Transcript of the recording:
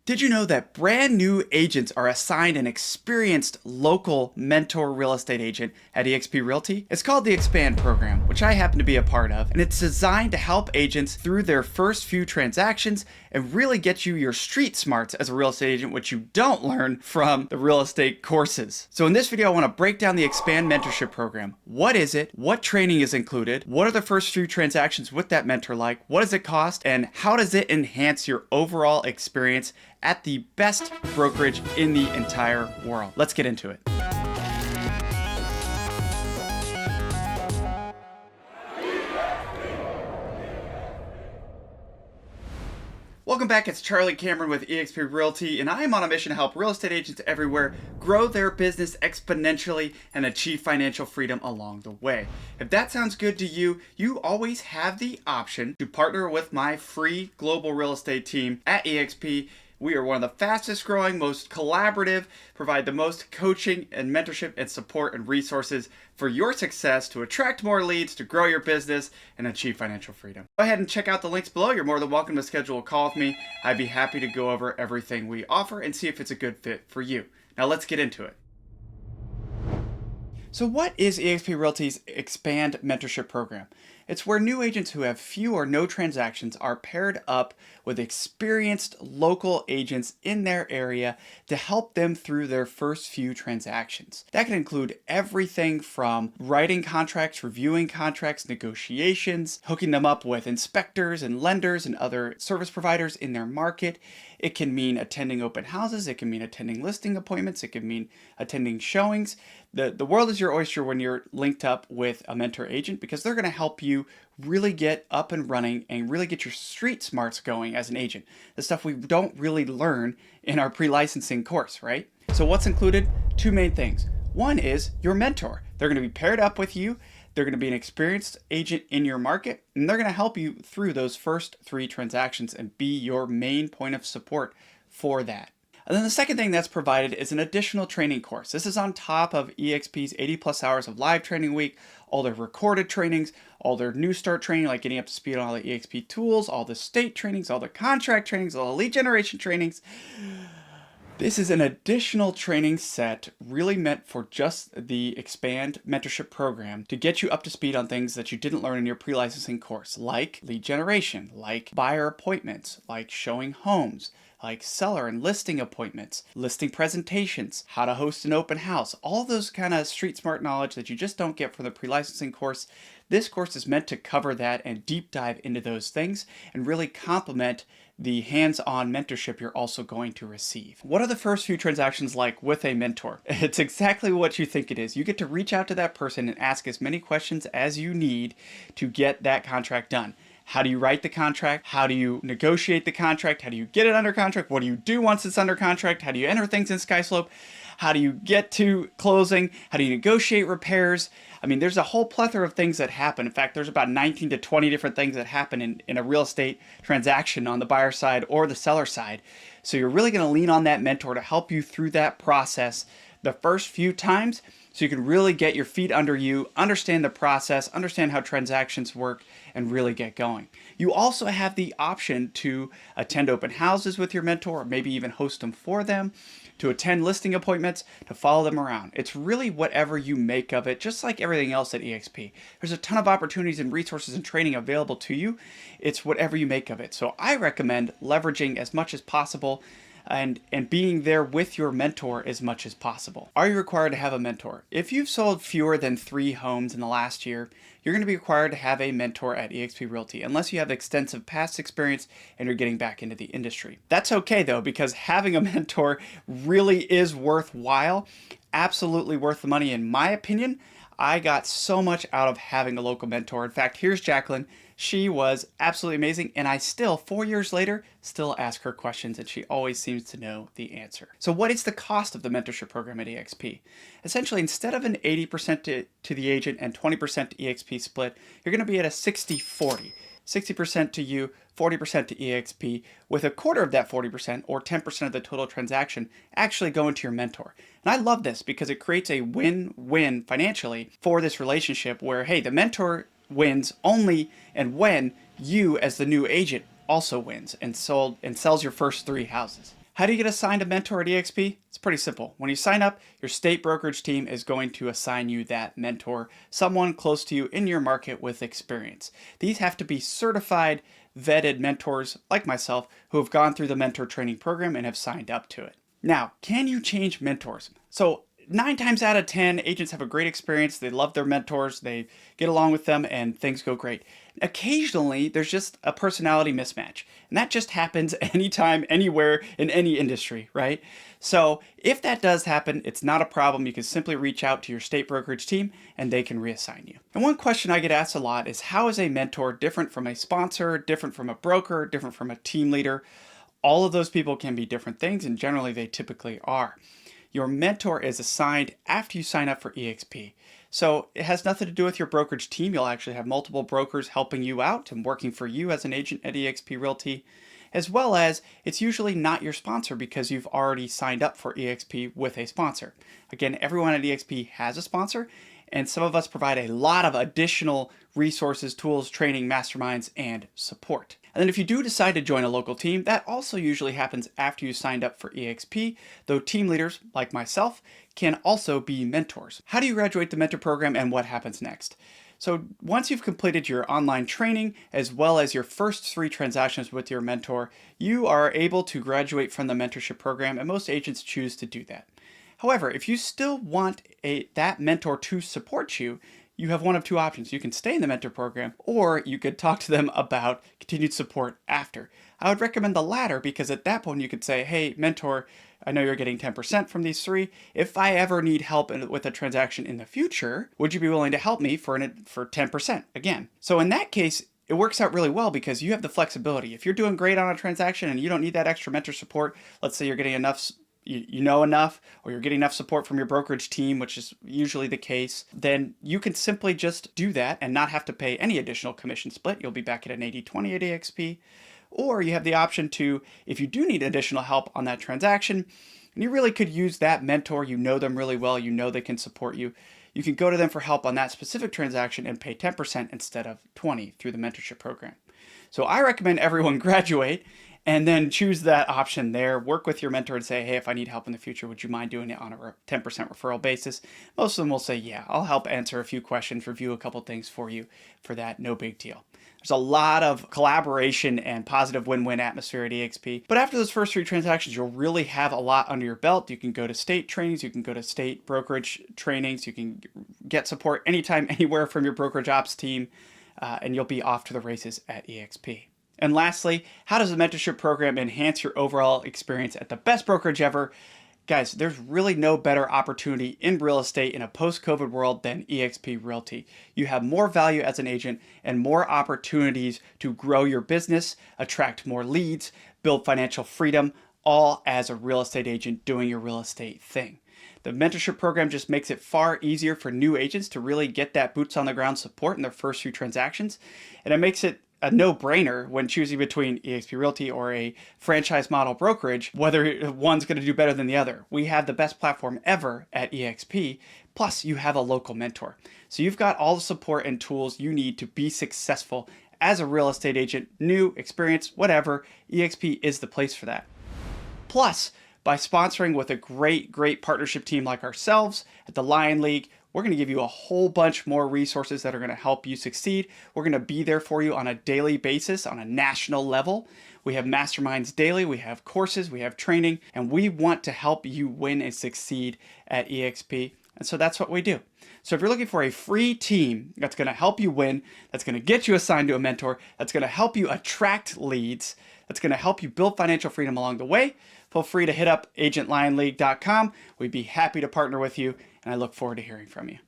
Did you know that brand new agents are assigned an experienced local mentor real estate agent at eXP Realty? It's called the eXpand program, which I happen to be a part of, and it's designed to help agents through their first few transactions and really get you your street smarts as a real estate agent, which you don't learn from the real estate courses. So in this video, I want to break down the eXpand mentorship program. What is it? What training is included? What are the first few transactions with that mentor like? What does it cost? And how does it enhance your overall experience at the best brokerage in the entire world? Let's get into it. Welcome back, it's Charlie Cameron with eXP Realty, and I am on a mission to help real estate agents everywhere grow their business exponentially and achieve financial freedom along the way. If that sounds good to you, you always have the option to partner with my free global real estate team at eXP. We are one of the fastest growing, most collaborative, provide the most coaching and mentorship and support and resources for your success to attract more leads, to grow your business, and achieve financial freedom. Go ahead and check out the links below. You're more than welcome to schedule a call with me. I'd be happy to go over everything we offer and see if it's a good fit for you. Now let's get into it. So what is eXP Realty's eXpand mentorship program? It's where new agents who have few or no transactions are paired up with experienced local agents in their area to help them through their first few transactions. That can include everything from writing contracts, reviewing contracts, negotiations, hooking them up with inspectors and lenders and other service providers in their market. It can mean attending open houses. It can mean attending listing appointments. It can mean attending showings. The world is your oyster when you're linked up with a mentor agent, because they're going to help you really get up and running and really get your street smarts going as an agent. The stuff we don't really learn in our pre-licensing course, right? So what's included? Two main things. One is your mentor. They're going to be paired up with you. They're going to be an experienced agent in your market, and they're going to help you through those first three transactions and be your main point of support for that. And then the second thing that's provided is an additional training course. This is on top of eXP's 80+ hours of live training a week, all their recorded trainings, all their new start training, like getting up to speed on all the eXP tools, all the state trainings, all the contract trainings, all the lead generation trainings. This is an additional training set really meant for just the eXpand mentorship program to get you up to speed on things that you didn't learn in your pre-licensing course, like lead generation, like buyer appointments, like showing homes, like seller and listing appointments, listing presentations, how to host an open house, all those kind of street smart knowledge that you just don't get from the pre-licensing course. This course is meant to cover that and deep dive into those things and really complement the hands-on mentorship you're also going to receive. What are the first few transactions like with a mentor? It's exactly what you think it is. You get to reach out to that person and ask as many questions as you need to get that contract done. How do you write the contract? How do you negotiate the contract? How do you get it under contract? What do you do once it's under contract? How do you enter things in SkySlope? How do you get to closing? How do you negotiate repairs? I mean, there's a whole plethora of things that happen. In fact, there's about 19 to 20 different things that happen in a real estate transaction on the buyer side or the seller side. So you're really going to lean on that mentor to help you through that process the first few times, so you can really get your feet under you, understand the process, understand how transactions work, and really get going. You also have the option to attend open houses with your mentor, or maybe even host them for them, to attend listing appointments, to follow them around. It's really whatever you make of it, just like everything else at eXP. There's a ton of opportunities and resources and training available to you. It's whatever you make of it. So I recommend leveraging as much as possible and being there with your mentor as much as possible. Are you required to have a mentor? If you've sold fewer than 3 homes in the last year, you're going to be required to have a mentor at eXP Realty, unless you have extensive past experience and you're getting back into the industry. That's okay though, because having a mentor really is worthwhile, absolutely worth the money in my opinion. I got so much out of having a local mentor. In fact, here's Jacqueline. She was absolutely amazing, and I still, 4 years later, still ask her questions, and she always seems to know the answer. So what is the cost of the mentorship program at eXP? Essentially, instead of an 80% to the agent and 20% to eXP split, you're going to be at a 60-40. 60% to you, 40% to eXP, with a quarter of that 40% or 10% of the total transaction actually going to your mentor. And I love this because it creates a win-win financially for this relationship where, hey, the mentor wins only and when you as the new agent also wins and sells your first 3 houses. How do you get assigned a mentor at eXp? It's pretty simple. When you sign up, your state brokerage team is going to assign you that mentor, someone close to you in your market with experience. These have to be certified, vetted mentors like myself who have gone through the mentor training program and have signed up to it. Now, can you change mentors? So 9 times out of 10, agents have a great experience. They love their mentors. They get along with them and things go great. Occasionally, there's just a personality mismatch. And that just happens anytime, anywhere, in any industry, right? So if that does happen, it's not a problem. You can simply reach out to your state brokerage team and they can reassign you. And one question I get asked a lot is, how is a mentor different from a sponsor, different from a broker, different from a team leader? All of those people can be different things, and generally they typically are. Your mentor is assigned after you sign up for eXp. So it has nothing to do with your brokerage team. You'll actually have multiple brokers helping you out and working for you as an agent at eXp Realty, as well as it's usually not your sponsor because you've already signed up for eXp with a sponsor. Again, everyone at eXp has a sponsor, and some of us provide a lot of additional resources, tools, training, masterminds, and support. And then if you do decide to join a local team, that also usually happens after you signed up for eXp, though team leaders, like myself, can also be mentors. How do you graduate the mentor program and what happens next? So once you've completed your online training, as well as your first 3 transactions with your mentor, you are able to graduate from the mentorship program, and most agents choose to do that. However, if you still want that mentor to support you, you have one of 2 options. You can stay in the mentor program, or you could talk to them about continued support after. I would recommend the latter because at that point you could say, hey, mentor, I know you're getting 10% from these 3. If I ever need help with a transaction in the future, would you be willing to help me for 10% again? So in that case, it works out really well because you have the flexibility. If you're doing great on a transaction and you don't need that extra mentor support, let's say you're getting enough, you know enough, or you're getting enough support from your brokerage team, which is usually the case, then you can simply just do that and not have to pay any additional commission split. You'll be back at an 80-20 at eXp. Or you have the option to, if you do need additional help on that transaction, and you really could use that mentor, you know them really well, you know they can support you, you can go to them for help on that specific transaction and pay 10% instead of 20% through the mentorship program. So I recommend everyone graduate and then choose that option there. Work with your mentor and say, hey, if I need help in the future, would you mind doing it on a 10% referral basis? Most of them will say, yeah, I'll help answer a few questions, review a couple things for you for that, no big deal. There's a lot of collaboration and positive win-win atmosphere at eXp. But after those first 3 transactions, you'll really have a lot under your belt. You can go to state trainings, you can go to state brokerage trainings, you can get support anytime, anywhere from your brokerage ops team, and you'll be off to the races at eXp. And lastly, how does the mentorship program enhance your overall experience at the best brokerage ever? Guys, there's really no better opportunity in real estate in a post-COVID world than eXp Realty. You have more value as an agent and more opportunities to grow your business, attract more leads, build financial freedom, all as a real estate agent doing your real estate thing. The mentorship program just makes it far easier for new agents to really get that boots on the ground support in their first few transactions. And it makes it a no-brainer when choosing between eXp Realty or a franchise model brokerage, whether one's going to do better than the other. We have the best platform ever at eXp, plus you have a local mentor. So you've got all the support and tools you need to be successful as a real estate agent, new, experienced, whatever. eXp is the place for that. Plus, by sponsoring with a great partnership team like ourselves at the Lion League, we're going to give you a whole bunch more resources that are going to help you succeed. We're going to be there for you on a daily basis, on a national level. We have masterminds daily, we have courses, we have training, and we want to help you win and succeed at eXp. And so that's what we do. So if you're looking for a free team that's going to help you win, that's going to get you assigned to a mentor, that's going to help you attract leads, that's going to help you build financial freedom along the way, feel free to hit up agentlionleague.com. We'd be happy to partner with you, and I look forward to hearing from you.